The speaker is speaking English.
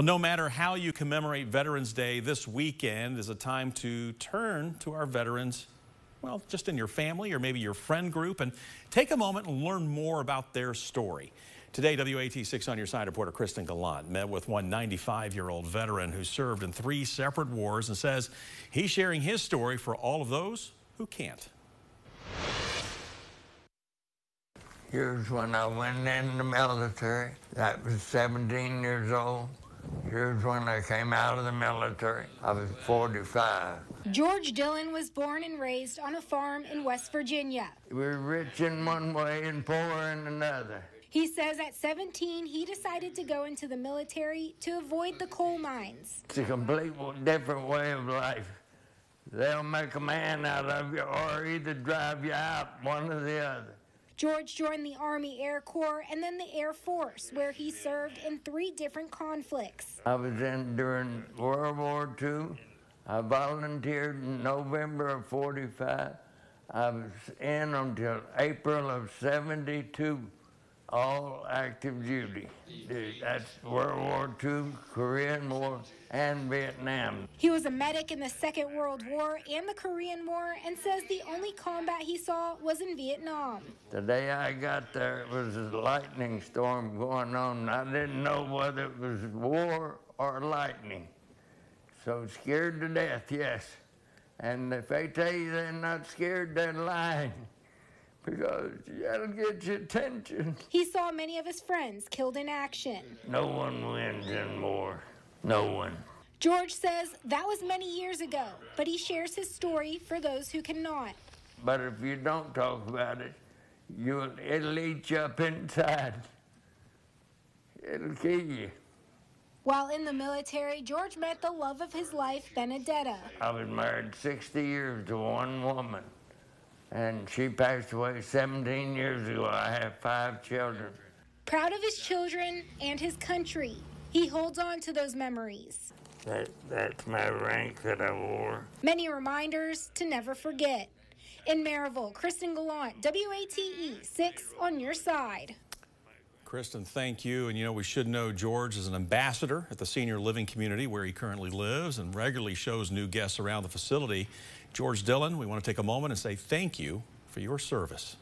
No matter how you commemorate Veterans Day, this weekend is a time to turn to our veterans, well, just in your family or maybe your friend group, and take a moment and learn more about their story. Today, WAT6 On Your Side reporter Kristen Gallant met with one 95-year-old veteran who served in 3 separate wars and says he's sharing his story for all of those who can't. Here's when I went in the military. I was 17 years old. Here's when I came out of the military. I was 45. George Dillon was born and raised on a farm in West Virginia. We were rich in one way and poor in another. He says at 17, he decided to go into the military to avoid the coal mines. It's a complete different way of life. They'll make a man out of you or either drive you out, one or the other. George joined the Army Air Corps and then the Air Force, where he served in 3 different conflicts. I was in during World War II. I volunteered in November of 45. I was in until April of 72, all active duty. That's World War II, Korean War, and Vietnam. He was a medic in the Second World War and the Korean War and says the only combat he saw was in Vietnam. The day I got there, it was a lightning storm going on. I didn't know whether it was war or lightning. So scared to death, yes. And if they tell you they're not scared, they're lying, because that'll get your attention. He saw many of his friends killed in action. No one wins in war. No one. George says that was many years ago, but he shares his story for those who cannot. But if you don't talk about it, it'll eat you up inside. It'll kill you. While in the military, George met the love of his life, Benedetta. I was married 60 years to one woman, and she passed away 17 years ago. I have 5 children. Proud of his children and his country, he holds on to those memories. That's my rank that I wore. Many reminders to never forget. In Maryville, Kristen Gallant, WATE6 On Your Side. Kristen, thank you. And, you know, we should know George is an ambassador at the senior living community where he currently lives and regularly shows new guests around the facility. George Dillon, we want to take a moment and say thank you for your service.